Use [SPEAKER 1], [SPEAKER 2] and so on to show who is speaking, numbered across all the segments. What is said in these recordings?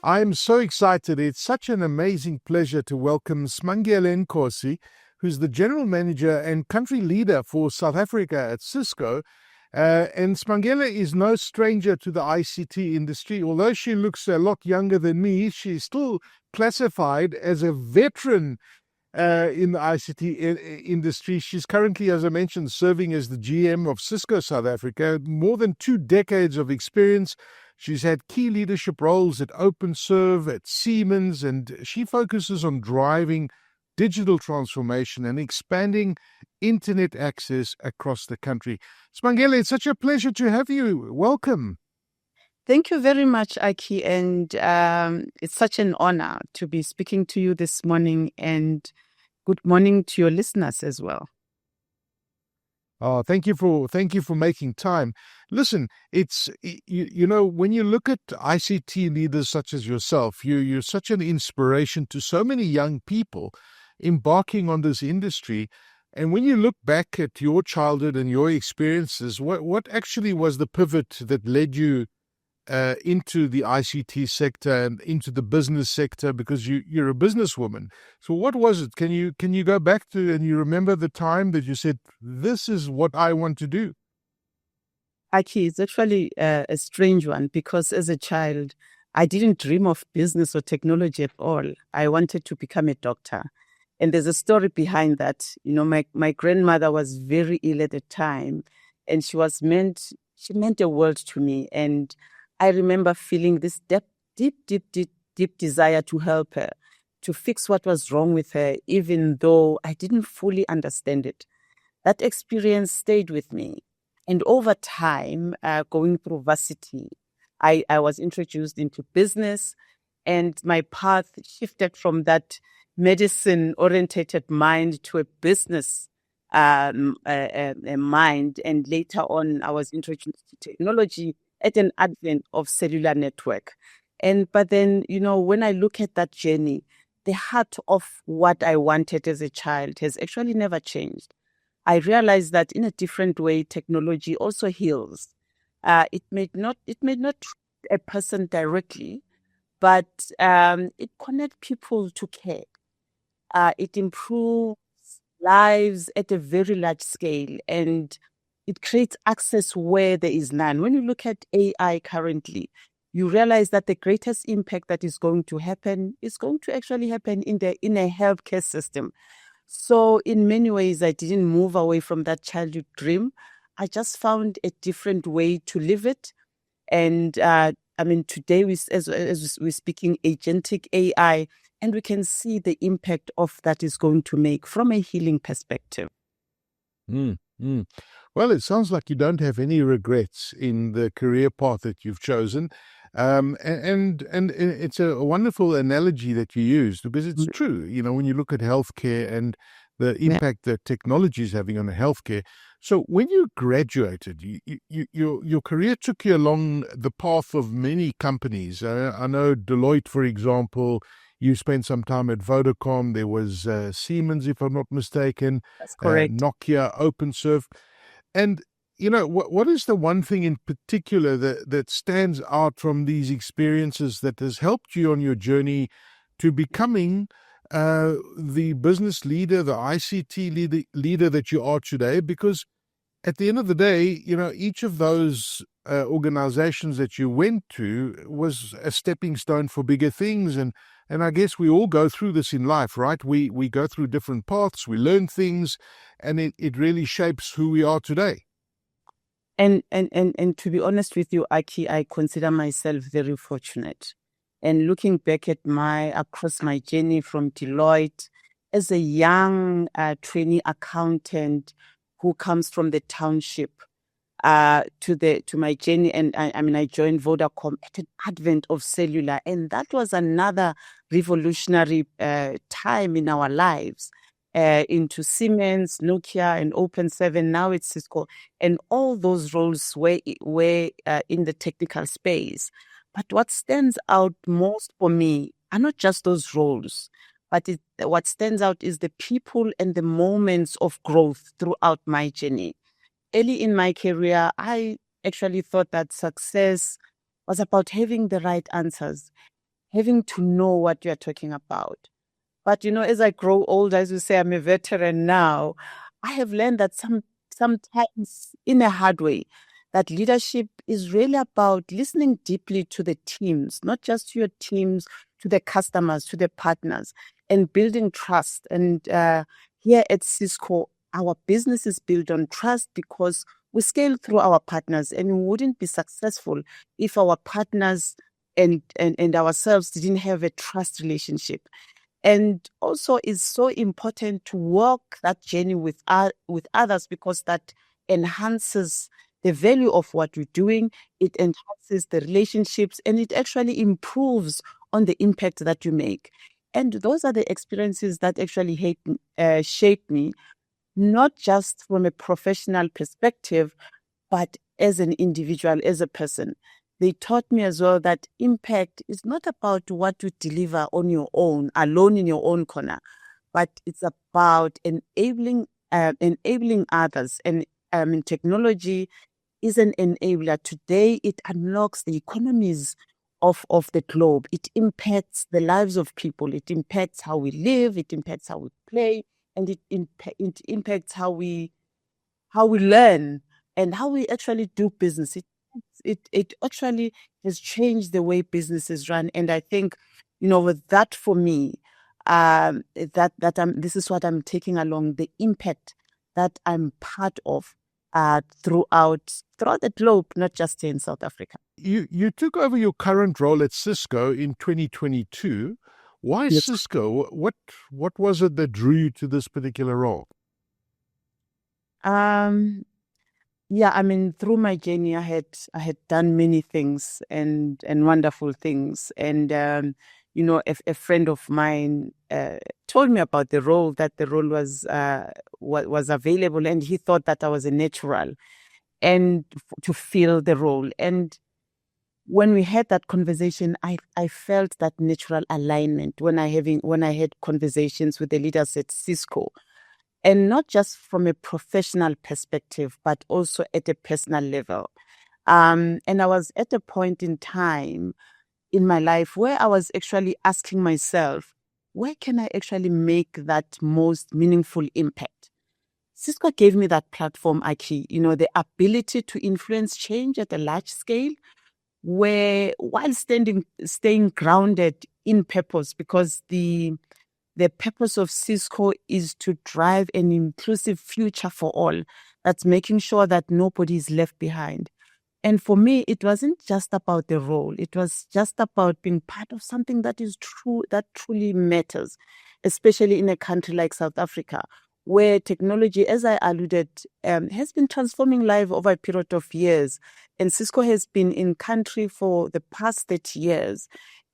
[SPEAKER 1] I'm so excited. It's such an amazing pleasure to welcome Smangele Nkosi, who's the General Manager and Country Leader for South Africa at Cisco. And Smangele is no stranger to the ICT industry. Although she looks a lot younger than me, she's still classified as a veteran in the ICT industry. She's currently, as I mentioned, serving as the GM of Cisco South Africa, more than 2 decades of experience. She's had key leadership roles at OpenServe, at Siemens, and she focuses on driving digital transformation and expanding internet access across the country. Smangele, it's such a pleasure to have you. Welcome.
[SPEAKER 2] Thank you very much, Aki, and it's such an honor to be speaking to you this morning, and good morning to your listeners as well.
[SPEAKER 1] Oh, thank you for making time. Listen, it's you know, when you look at ICT leaders such as yourself, you're such an inspiration to so many young people embarking on this industry. And when you look back at your childhood and your experiences, what actually was the pivot that led you into the ICT sector and into the business sector, because you're a businesswoman. So what was it? Can you go back to, and you remember the time that you said, this is what I want to do?
[SPEAKER 2] Aki, it's actually a strange one, because as a child, I didn't dream of business or technology at all. I wanted to become a doctor. And there's a story behind that. You know, my grandmother was very ill at the time, and she meant the world to me. And I remember feeling this deep desire to help her, to fix what was wrong with her, even though I didn't fully understand it. That experience stayed with me. And over time, going through varsity, I was introduced into business, and my path shifted from that medicine-orientated mind to a business mind. And later on, I was introduced to technology at an advent of cellular network. But then, you know, when I look at that journey, the heart of what I wanted as a child has actually never changed. I realized that in a different way, technology also heals. It may not a person directly, but it connects people to care. It improves lives at a very large scale, and it creates access where there is none. When you look at AI currently, you realize that the greatest impact that is going to happen is going to actually happen in a healthcare system. So in many ways, I didn't move away from that childhood dream. I just found a different way to live it. And today, as we're speaking agentic AI, and we can see the impact of that is going to make from a healing perspective.
[SPEAKER 1] Well, it sounds like you don't have any regrets in the career path that you've chosen. And it's a wonderful analogy that you used, because it's true. You know, when you look at healthcare and the impact that technology is having on healthcare. So when you graduated, your career took you along the path of many companies. I know Deloitte, for example. You spent some time at Vodacom. There was Siemens, if I'm not mistaken.
[SPEAKER 2] That's correct.
[SPEAKER 1] Nokia, OpenServe. And, you know, what is the one thing in particular that stands out from these experiences that has helped you on your journey to becoming the business leader, the ICT leader that you are today? Because at the end of the day, you know, each of those organizations that you went to was a stepping stone for bigger things. And I guess we all go through this in life, right? We go through different paths, we learn things, and it really shapes who we are today.
[SPEAKER 2] And to be honest with you, Aki, I consider myself very fortunate. And looking back at across my journey from Deloitte as a young trainee accountant who comes from the township, to my journey, and I joined Vodacom at an advent of cellular, and that was another revolutionary time in our lives. Into Siemens, Nokia, and OpenServe. Now it's Cisco, and all those roles were in the technical space. But what stands out most for me are not just those roles, but what stands out is the people and the moments of growth throughout my journey. Early in my career, I actually thought that success was about having the right answers. having to know what you're talking about. But, as I grow older, as you say, I'm a veteran now, I have learned that sometimes in a hard way, that leadership is really about listening deeply to the teams, not just to your teams, to the customers, to the partners, and building trust. And here at Cisco, our business is built on trust because we scale through our partners, and we wouldn't be successful if our partners and ourselves didn't have a trust relationship. And also, it's so important to walk that journey with others, because that enhances the value of what we're doing. It enhances the relationships, and it actually improves on the impact that you make. And those are the experiences that actually shape me, not just from a professional perspective, but as an individual, as a person. They taught me as well that impact is not about what you deliver on your own, alone in your own corner, but it's about enabling others. And technology is an enabler. Today, it unlocks the economies of the globe. It impacts the lives of people. It impacts how we live. It impacts how we play, and it impacts how we learn and how we actually do business. It actually has changed the way businesses run. And I think, with that, for me, this is what I'm taking along, the impact that I'm part of throughout the globe, not just here in South Africa.
[SPEAKER 1] You took over your current role at Cisco in 2022. Why
[SPEAKER 2] Yes.
[SPEAKER 1] Cisco? What was it that drew you to this particular role?
[SPEAKER 2] Yeah, I mean, through my journey, I had done many things and wonderful things. And a friend of mine told me about the role, that the role was available, and he thought that I was a natural and to fill the role. And when we had that conversation, I felt that natural alignment when I had conversations with the leaders at Cisco. And not just from a professional perspective, but also at a personal level. And I was at a point in time in my life where I was actually asking myself, where can I actually make that most meaningful impact? Cisco gave me that platform, Aki, the ability to influence change at a large scale, where while staying grounded in purpose, because the purpose of Cisco is to drive an inclusive future for all. That's making sure that nobody is left behind. And for me, it wasn't just about the role. It was just about being part of something that is true, that truly matters, especially in a country like South Africa, where technology, as I alluded, has been transforming life over a period of years. And Cisco has been in country for the past 30 years.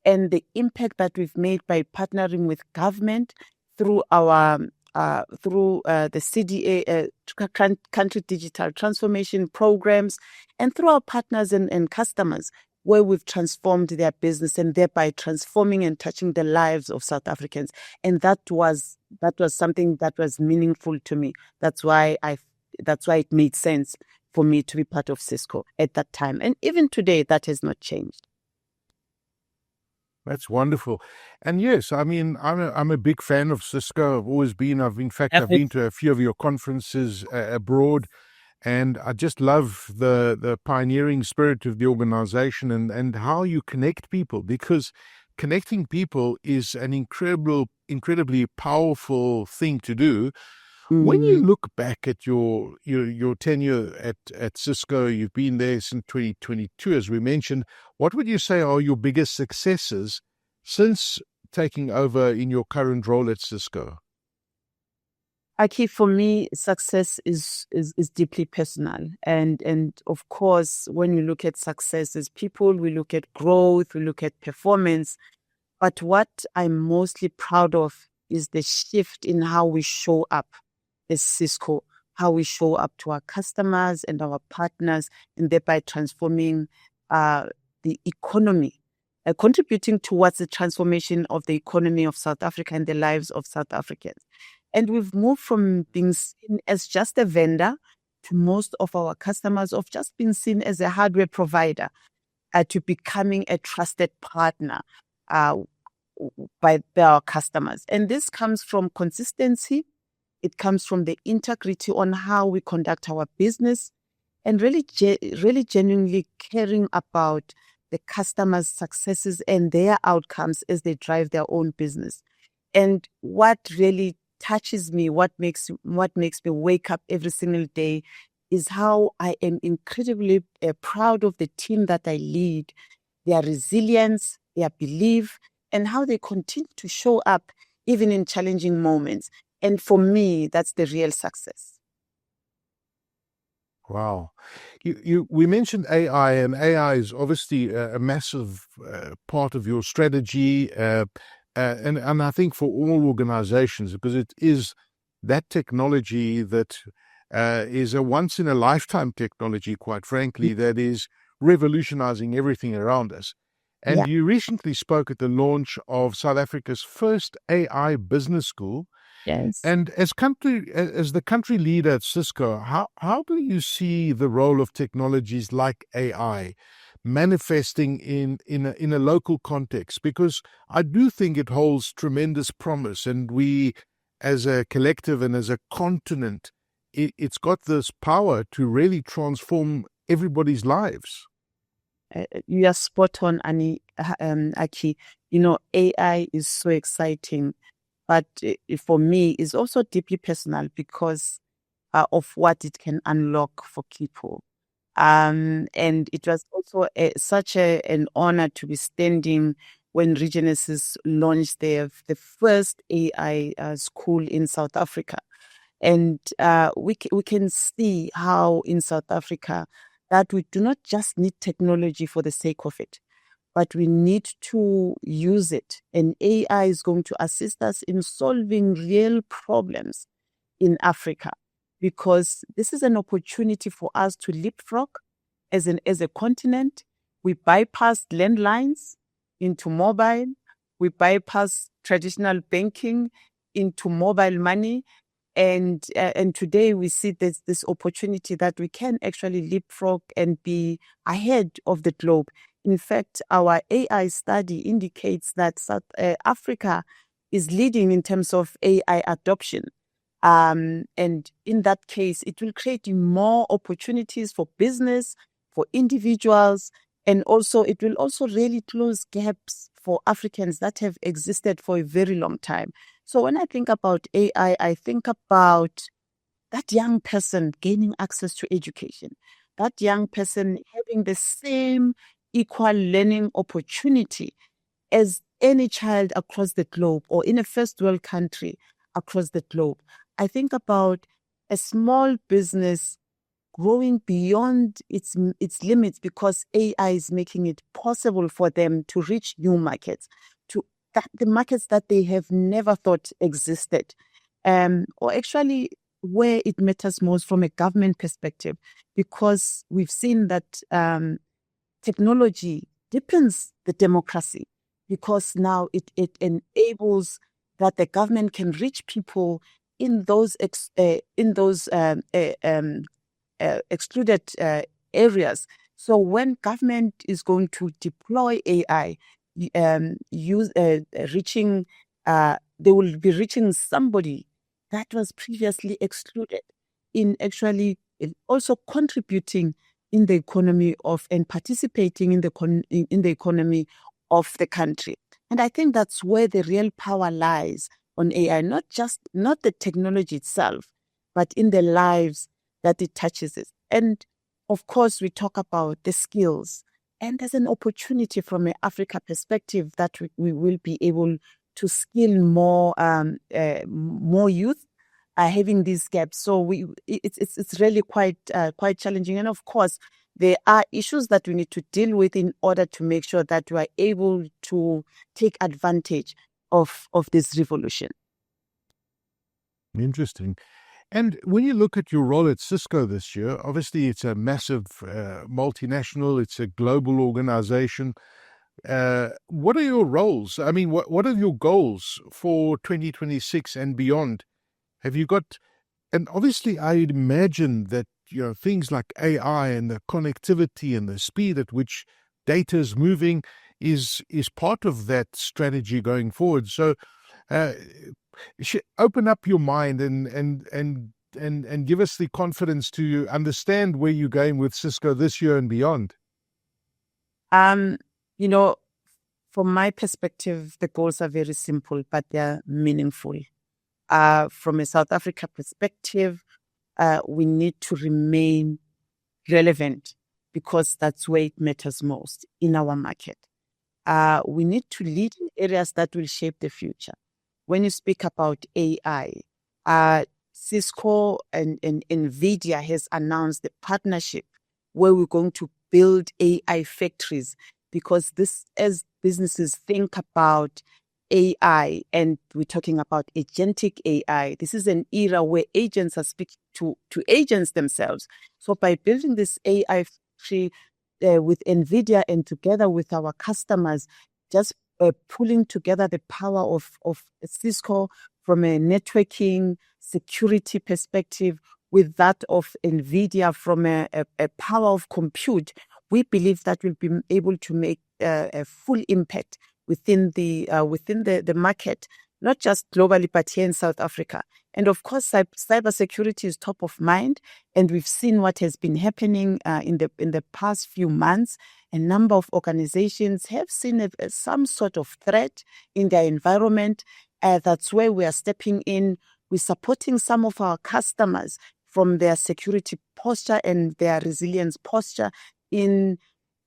[SPEAKER 2] And the impact that we've made by partnering with government through our the CDA, country digital transformation programs, and through our partners and customers, where we've transformed their business and thereby transforming and touching the lives of South Africans. And that was something that was meaningful to me. That's why it made sense for me to be part of Cisco at that time. And even today, that has not changed.
[SPEAKER 1] That's wonderful. And yes, I mean, I'm a big fan of Cisco. I've always been. I've been to a few of your conferences abroad, and I just love the pioneering spirit of the organization and how you connect people, because connecting people is an incredibly powerful thing to do. When you look back at your tenure at Cisco, you've been there since 2022, as we mentioned. What would you say are your biggest successes since taking over in your current role at Cisco?
[SPEAKER 2] Aki, for me, success is deeply personal, and of course, when you look at success as people, we look at growth, we look at performance. But what I'm mostly proud of is the shift in how we show up as Cisco, how we show up to our customers and our partners, and thereby transforming the economy, contributing towards the transformation of the economy of South Africa and the lives of South Africans. And we've moved from being seen as just a vendor to most of our customers of just being seen as a hardware provider to becoming a trusted partner, by our customers. And this comes from consistency. It comes from the integrity on how we conduct our business, and really genuinely caring about the customers' successes and their outcomes as they drive their own business. And what really touches me, what makes me wake up every single day, is how I am incredibly proud of the team that I lead, their resilience, their belief, and how they continue to show up even in challenging moments. And for me, that's the real success.
[SPEAKER 1] Wow. We mentioned AI, and AI is obviously a massive part of your strategy, and I think for all organizations, because it is that technology that is a once-in-a-lifetime technology, quite frankly, that is revolutionizing everything around us. And
[SPEAKER 2] Yeah.
[SPEAKER 1] you recently spoke at the launch of South Africa's first AI business school.
[SPEAKER 2] Yes.
[SPEAKER 1] And as the country leader at Cisco, how do you see the role of technologies like AI manifesting in a local context? Because I do think it holds tremendous promise, and we, as a collective and as a continent, it's got this power to really transform everybody's lives.
[SPEAKER 2] You are spot on, Aki. AI is so exciting, but for me, it's also deeply personal because of what it can unlock for people. And it was also such an honor to be standing when Regenesis launched the first AI school in South Africa. And we can see how in South Africa that we do not just need technology for the sake of it, but we need to use it. And AI is going to assist us in solving real problems in Africa, because this is an opportunity for us to leapfrog as a continent. We bypass landlines into mobile. We bypass traditional banking into mobile money. And today we see this opportunity that we can actually leapfrog and be ahead of the globe. In fact, our AI study indicates that South Africa is leading in terms of AI adoption. And in that case, it will create more opportunities for business, for individuals, and also it will also really close gaps for Africans that have existed for a very long time. So when I think about AI, I think about that young person gaining access to education, that young person having the same equal learning opportunity as any child across the globe, or in a first world country across the globe. I think about a small business growing beyond its limits because AI is making it possible for them to reach new markets, the markets that they have never thought existed, or actually where it matters most from a government perspective, because we've seen that technology deepens the democracy, because now it enables that the government can reach people in those excluded areas. So when government is going to deploy AI, reaching, they will be reaching somebody that was previously excluded, in actually also contributing in the economy and participating in the economy of the country. And I think that's where the real power lies on AI, not the technology itself, but in the lives that it touches it. And of course, we talk about the skills, and there's an opportunity from an Africa perspective that we will be able to skill more youth, having these gaps. So it's really quite challenging. And of course, there are issues that we need to deal with in order to make sure that we are able to take advantage of this revolution.
[SPEAKER 1] Interesting. And when you look at your role at Cisco this year, obviously it's a massive multinational, it's a global organization. What are your roles? I mean, what are your goals for 2026 and beyond? Have you got, and obviously I'd imagine that, things like AI and the connectivity and the speed at which data is moving is part of that strategy going forward. So open up your mind and give us the confidence to understand where you're going with Cisco this year and beyond.
[SPEAKER 2] You know, from my perspective, the goals are very simple, but they're meaningful. From a South Africa perspective, we need to remain relevant because that's where it matters most in our market. We need to lead in areas that will shape the future. When you speak about AI, Cisco and NVIDIA has announced the partnership where we're going to build AI factories, because this, as businesses think about AI, and we're talking about agentic AI, this is an era where agents are speaking to agents themselves. So by building this AI factory with NVIDIA and together with our customers, just pulling together the power of Cisco from a networking security perspective with that of NVIDIA from a power of compute, we believe that we'll be able to make a full impact within the market, not just globally, but here in South Africa. And of course, cybersecurity is top of mind, and we've seen what has been happening in the past few months. A number of organizations have seen some sort of threat in their environment. That's where we are stepping in. We're supporting some of our customers from their security posture and their resilience posture in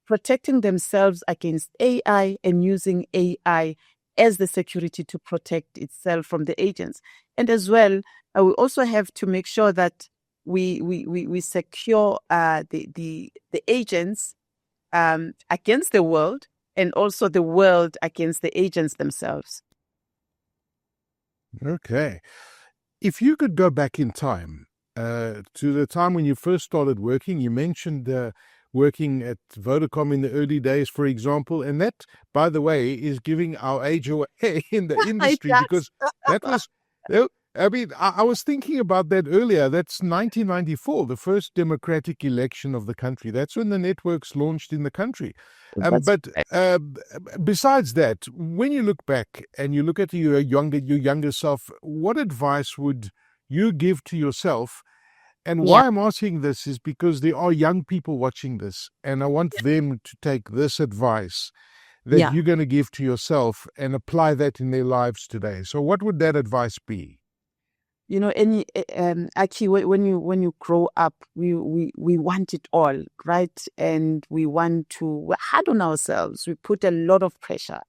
[SPEAKER 2] protecting themselves against AI and using AI as the security to protect itself from the agents. And as well, we also have to make sure that we secure the agents against the world, and also the world against the agents themselves.
[SPEAKER 1] Okay. If you could go back in time to the time when you first started working, you mentioned working at Vodacom in the early days, for example, and that, by the way, is giving our age away in the industry because that was, I mean, I was thinking about that earlier. That's 1994, the first democratic election of the country. That's when the networks launched in the country. But besides that, when you look back and you look at your younger self, what advice would you give to yourself? And why I'm asking this is because there are young people watching this, and I want them to take this advice that you're going to give to yourself and apply that in their lives today. So what would that advice be?
[SPEAKER 2] You know, Aki, when you grow up, we want it all, right? And we're hard on ourselves. We put a lot of pressure.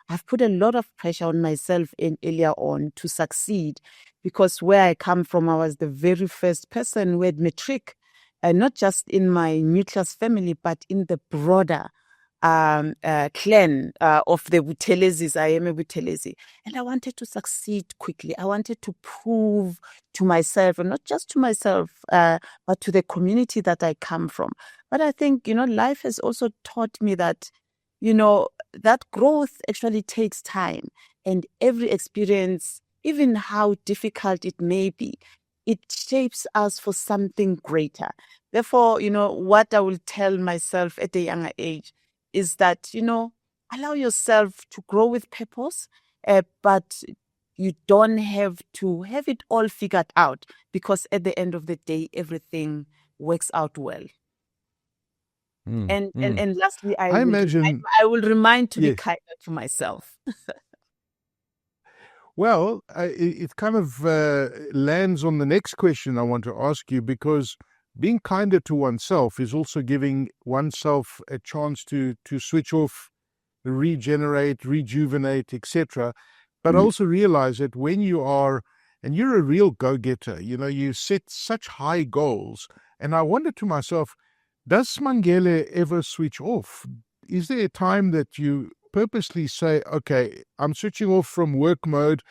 [SPEAKER 2] I've put a lot of pressure on myself earlier on to succeed, because where I come from, I was the very first person who had matric, not just in my nucleus family, but in the broader clan of the Buthelezis. I am a Buthelezi, and I wanted to succeed quickly. I wanted to prove to myself, and not just to myself, but to the community that I come from. But I think, life has also taught me that, that growth actually takes time, and every experience, even how difficult it may be, it shapes us for something greater. Therefore, what I will tell myself at a younger age is that, allow yourself to grow with purpose, but you don't have to have it all figured out, because at the end of the day, everything works out well. And lastly, I will remind to be kinder to myself.
[SPEAKER 1] Well, it kind of lands on the next question I want to ask you, because being kinder to oneself is also giving oneself a chance to switch off, regenerate, rejuvenate, etc. But also realize that when you are, and you're a real go-getter, you set such high goals. And I wonder to myself, does Smangele ever switch off? Is there a time that you purposely say, okay, I'm switching off from work mode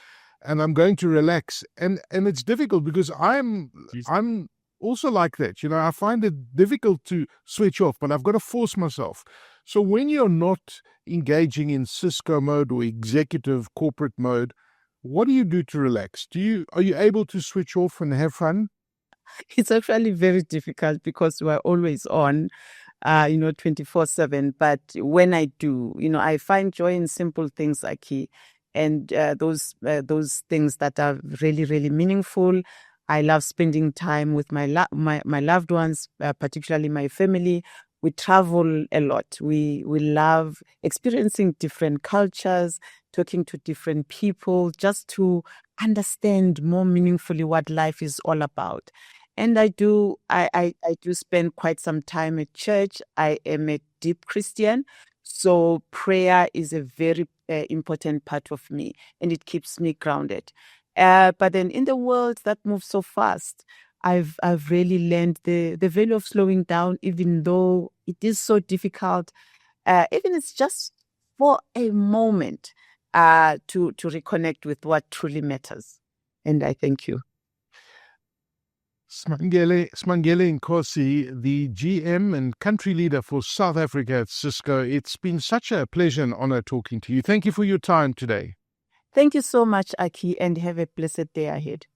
[SPEAKER 1] and I'm going to relax? And it's difficult, because I'm also like that. I find it difficult to switch off, but I've got to force myself. So when you're not engaging in Cisco mode or executive corporate mode, what do you do to relax? Are you able to switch off and have fun?
[SPEAKER 2] It's actually very difficult, because we're always on. 24/7. But when I do, I find joy in simple things, Aki, and those things that are really, really meaningful. I love spending time with my loved ones, particularly my family. We travel a lot. We love experiencing different cultures, talking to different people, just to understand more meaningfully what life is all about. And I do spend quite some time at church. I am a deep Christian, so prayer is a very important part of me, and it keeps me grounded. But then in the world that moves so fast, I've really learned the value of slowing down, even though it is so difficult. Even it's just for a moment to reconnect with what truly matters. And I thank you.
[SPEAKER 1] Smangele Nkosi, the GM and country leader for South Africa at Cisco. It's been such a pleasure and honor talking to you. Thank you for your time today.
[SPEAKER 2] Thank you so much, Aki, and have a blessed day ahead.